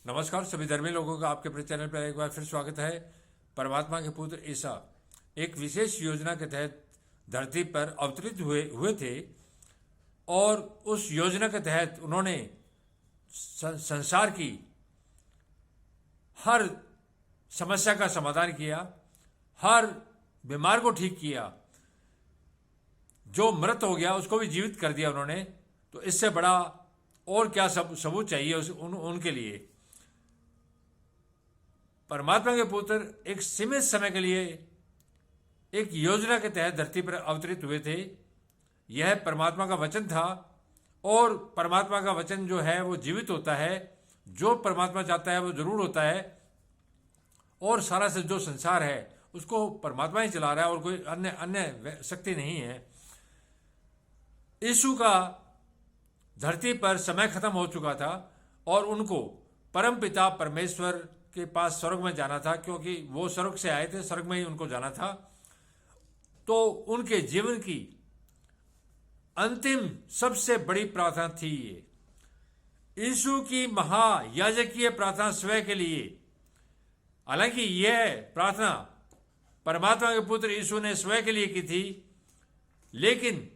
नमस्कार सभी धर्मी लोगों का आपके अपने चैनल पर एक बार फिर स्वागत है। परमात्मा के पुत्र ईसा एक विशेष योजना के तहत धरती पर अवतरित हुए थे और उस योजना के तहत उन्होंने संसार की हर समस्या का समाधान किया, हर बीमार को ठीक किया, जो मृत हो गया उसको भी जीवित कर दिया उन्होंने। तो इससे बड़ा और क्या सबूत चाहिए उनके लिए। परमात्मा के पुत्र एक सीमित समय के लिए एक योजना के तहत धरती पर अवतरित हुए थे। यह परमात्मा का वचन था और परमात्मा का वचन जो है वो जीवित होता है। जो परमात्मा चाहता है वो जरूर होता है और सारा से जो संसार है उसको परमात्मा ही चला रहा है और कोई अन्य शक्ति नहीं है। यीशु का धरती पर समय खत्म हो चुका था और उनको परम पिता परमेश्वर के पास स्वर्ग में जाना था, क्योंकि वो स्वर्ग से आए थे, स्वर्ग में ही उनको जाना था। तो उनके जीवन की अंतिम सबसे बड़ी प्रार्थना थी ये यीशु की महायाजकीय प्रार्थना स्वयं के लिए। हालांकि यह प्रार्थना परमात्मा के पुत्र यीशु ने स्वयं के लिए की थी, लेकिन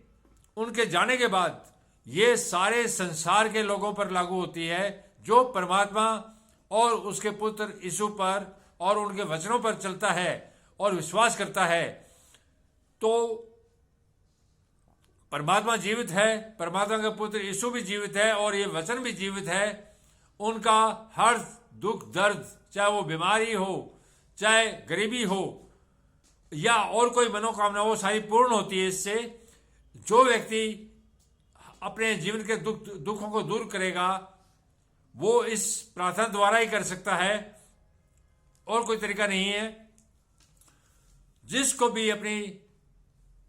उनके जाने के बाद ये सारे संसार के लोगों पर लागू होती है जो परमात्मा और उसके पुत्र यीशु पर और उनके वचनों पर चलता है और विश्वास करता है। तो परमात्मा जीवित है, परमात्मा का पुत्र यीशु भी जीवित है और ये वचन भी जीवित है। उनका हर दुख दर्द, चाहे वो बीमारी हो, चाहे गरीबी हो या और कोई मनोकामना, वो सारी पूर्ण होती है इससे। जो व्यक्ति अपने जीवन के दुखों को दूर करेगा वो इस प्रार्थना द्वारा ही कर सकता है, और कोई तरीका नहीं है। जिसको भी अपनी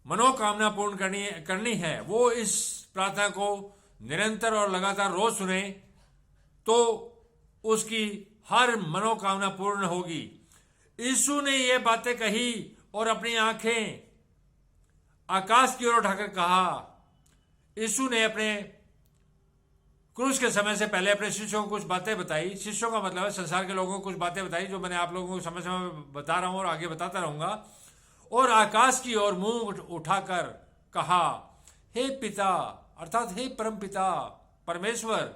मनोकामना पूर्ण करनी है वो इस प्रार्थना को निरंतर और लगातार रोज सुने तो उसकी हर मनोकामना पूर्ण होगी। यीशु ने ये बातें कही और अपनी आंखें आकाश की ओर उठाकर कहा। यीशु ने अपने क्रूस के समय से पहले अपने शिष्यों को कुछ बातें बताई। शिष्यों का मतलब है संसार के लोगों को कुछ बातें बताई, जो मैंने आप लोगों को समय समय बता रहा हूं और आगे बताता रहूंगा। और आकाश की ओर मुंह उठाकर कहा, हे पिता, अर्थात हे परम पिता परमेश्वर,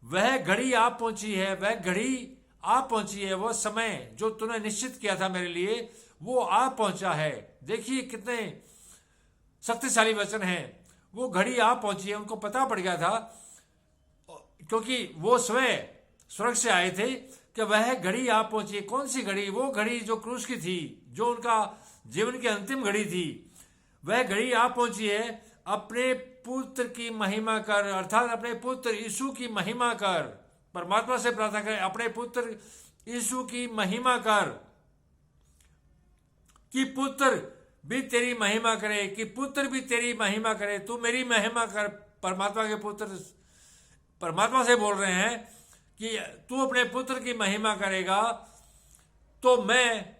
वह घड़ी आप पहुंची है, वह घड़ी आप पहुंची है, वह समय जो तूने निश्चित किया था मेरे लिए वो आप पहुंचा है। देखिए कितने शक्तिशाली वचन है। वो घड़ी आप पहुंची है, उनको पता पड़ गया था क्योंकि वो स्वयं स्वर्ग से आए थे कि वह घड़ी आप पहुंची है। कौन सी घड़ी? वो घड़ी जो क्रूस की थी, जो उनका जीवन की अंतिम घड़ी थी। वह घड़ी आप पहुंची है। अपने पुत्र की महिमा कर, अर्थात अपने पुत्र यीशु की महिमा कर। परमात्मा से प्रार्थना करें, अपने पुत्र यीशु की महिमा कर कि पुत्र भी तेरी महिमा करे, कि पुत्र भी तेरी महिमा करे। तू मेरी महिमा कर। परमात्मा के पुत्र परमात्मा से बोल रहे हैं कि तू अपने पुत्र की महिमा करेगा तो मैं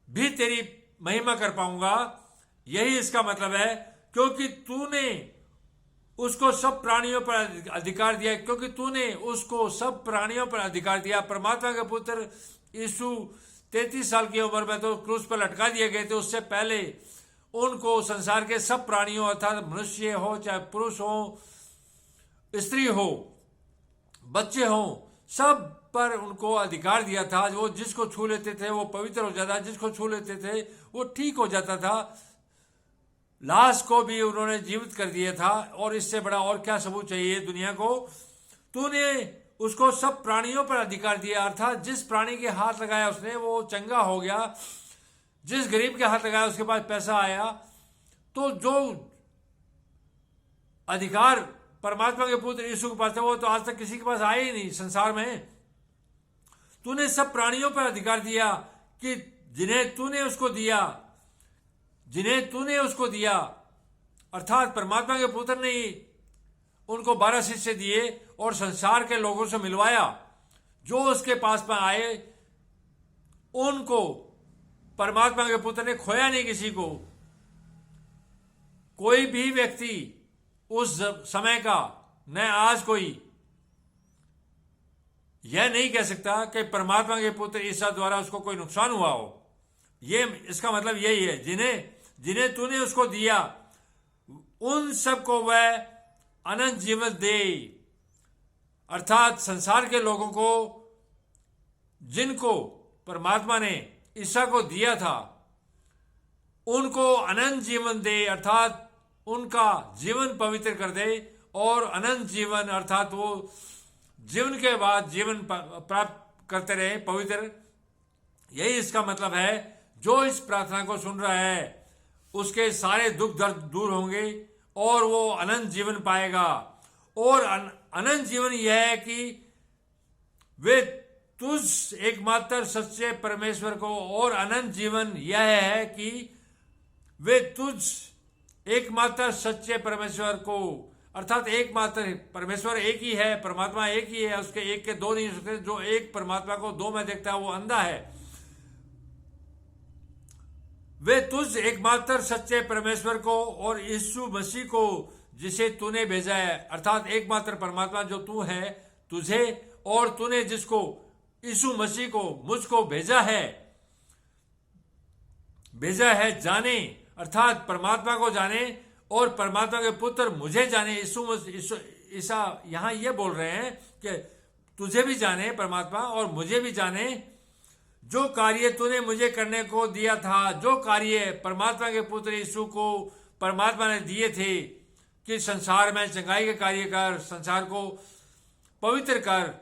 भी तेरी महिमा कर पाऊंगा। यही इसका मतलब है, क्योंकि तूने उसको सब प्राणियों पर अधिकार दिया, क्योंकि तूने उसको सब प्राणियों पर अधिकार दिया। परमात्मा के पुत्र यीशु 33 साल की उम्र में तो क्रूस पर लटका दिए गए थे। उससे पहले उनको संसार के सब प्राणियों, अर्थात मनुष्य हो, चाहे पुरुष हो, स्त्री हो, बच्चे हो, सब पर उनको अधिकार दिया था। वो जिसको छू लेते थे वो पवित्र हो जाता, जिसको छू लेते थे वो ठीक हो जाता था। लाश को भी उन्होंने जीवित कर दिया था। और इससे बड़ा और क्या सबूत चाहिए दुनिया को? तूने उसको सब प्राणियों पर अधिकार दिया, अर्थात जिस प्राणी के हाथ लगाया उसने वो चंगा हो गया, जिस गरीब के हाथ लगाया उसके पास पैसा आया। तो जो अधिकार परमात्मा के पुत्र यीशु के पास है वो तो आज तक किसी के पास आया ही नहीं संसार में। तूने सब प्राणियों पर अधिकार दिया कि जिन्हें तूने उसको दिया, अर्थात परमात्मा के पुत्र ने ही उनको 12 शिष्य दिए और संसार के लोगों से मिलवाया। जो उसके पास में आए उनको परमात्मा के पुत्र ने खोया नहीं किसी को। कोई भी व्यक्ति उस समय का, न आज कोई यह नहीं कह सकता कि परमात्मा के पुत्र ईसा द्वारा उसको कोई नुकसान हुआ हो। ये इसका मतलब यही है, जिन्हें तूने उसको दिया उन सबको वह अनंत जीवन दे, अर्थात संसार के लोगों को जिनको परमात्मा ने ईसा को दिया था उनको अनंत जीवन दे, अर्थात उनका जीवन पवित्र कर दे। और अनंत जीवन अर्थात वो जीवन के बाद जीवन प्राप्त करते रहे पवित्र। यही इसका मतलब है। जो इस प्रार्थना को सुन रहा है उसके सारे दुख दर्द दूर होंगे और वो अनंत जीवन पाएगा। और अनंत जीवन यह है कि वे तुझ एकमात्र सच्चे परमेश्वर को, और अनंत जीवन यह है कि वे तुझ एकमात्र सच्चे परमेश्वर को, अर्थात एकमात्र परमेश्वर एक ही है, परमात्मा एक ही है, उसके एक के दो नहीं हो सकते। जो एक परमात्मा को दो में देखता है वो अंधा है। वे तुझ एकमात्र सच्चे परमेश्वर को और यीशु मसीह को जिसे तूने भेजा है, अर्थात एकमात्र परमात्मा जो तू है, तुझे और तूने जिसको यीशु मसीह को मुझको भेजा है जाने, अर्थात परमात्मा को जाने और परमात्मा के पुत्र मुझे जाने। ईसा यहां ये बोल रहे हैं कि तुझे भी जाने परमात्मा और मुझे भी जाने। जो कार्य तूने मुझे करने को दिया था, जो कार्य परमात्मा के पुत्र यीशु को परमात्मा ने दिए थे कि संसार में चंगाई के कार्य कर, संसार को पवित्र कर,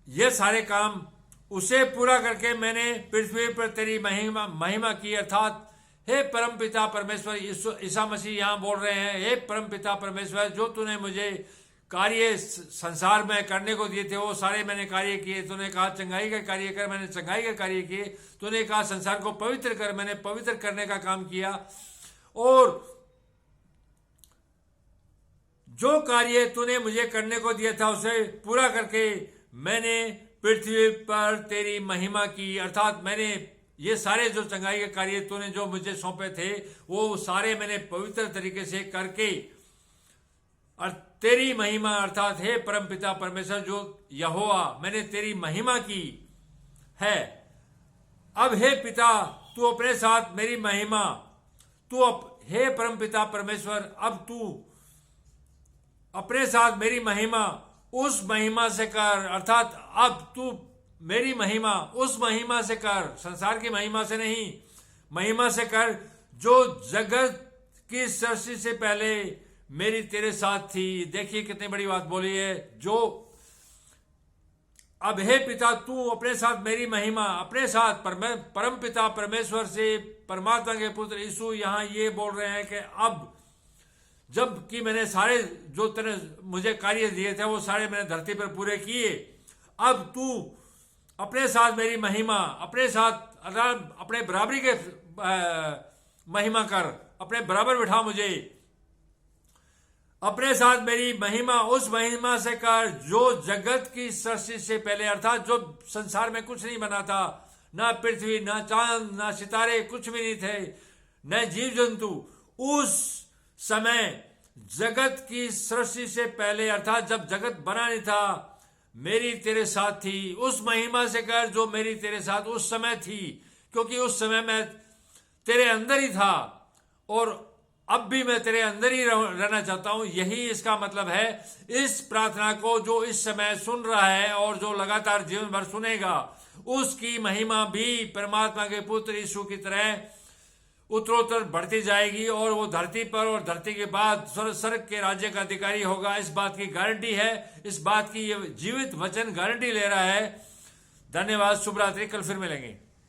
ये सारे काम उसे पूरा करके मैंने पृथ्वी पर तेरी महिमा की। अर्थात हे परम पिता परमेश्वर, ईसा मसीह यहां बोल रहे हैं, हे परम पिता परमेश्वर, जो तूने मुझे कार्य संसार में करने को दिए थे वो सारे मैंने कार्य किए। तूने कहा चंगाई का कार्य कर, मैंने चंगाई का कार्य किए। तूने कहा संसार को पवित्र कर, मैंने पवित्र करने का काम किया। और जो कार्य तूने मुझे करने को दिया था उसे पूरा करके मैंने पृथ्वी पर तेरी महिमा की। अर्थात मैंने ये सारे जो चंगाई के कार्य तूने जो मुझे सौंपे थे वो सारे मैंने पवित्र तरीके से करके और तेरी महिमा, अर्थात हे परम पिता परमेश्वर जो यहोवा, मैंने तेरी महिमा की है। अब हे पिता तू अपने साथ मेरी महिमा, हे परम पिता परमेश्वर, अब तू अपने साथ मेरी महिमा उस महिमा से कर, अर्थात अब तू मेरी महिमा उस महिमा से कर, संसार की महिमा से नहीं, महिमा से कर जो जगत की सृष्टि से पहले मेरी तेरे साथ थी। देखिए कितनी बड़ी बात बोली है। जो अब हे पिता तू अपने साथ मेरी महिमा, अपने साथ परम पिता परमेश्वर से परमात्मा के पुत्र यीशु यहां ये बोल रहे हैं कि अब जब कि मैंने सारे जो तेरे मुझे कार्य दिए थे वो सारे मैंने धरती पर पूरे किए, अब तू अपने साथ मेरी महिमा, अपने साथ अपने बराबरी के महिमा कर, अपने बराबर बिठा मुझे, अपने साथ मेरी महिमा उस महिमा से कर जो जगत की सृष्टि से पहले, अर्थात जो संसार में कुछ नहीं बना था, ना पृथ्वी, ना चांद, ना सितारे, कुछ भी नहीं थे, न जीव जंतु, उस समय जगत की सृष्टि से पहले, अर्थात जब जगत बना नहीं था, मेरी तेरे साथ थी। उस महिमा से कर जो मेरी तेरे साथ उस समय थी, क्योंकि उस समय मैं तेरे अंदर ही था और अब भी मैं तेरे अंदर ही रहना चाहता हूं। यही इसका मतलब है। इस प्रार्थना को जो इस समय सुन रहा है और जो लगातार जीवन भर सुनेगा, उसकी महिमा भी परमात्मा के पुत्र यीशु की तरह उत्तरोत्तर बढ़ती जाएगी और वो धरती पर और धरती के बाद स्वर्ग के राज्य का अधिकारी होगा। इस बात की गारंटी है, इस बात की ये जीवित वचन गारंटी ले रहा है। धन्यवाद, शुभ रात्रि, कल फिर मिलेंगे।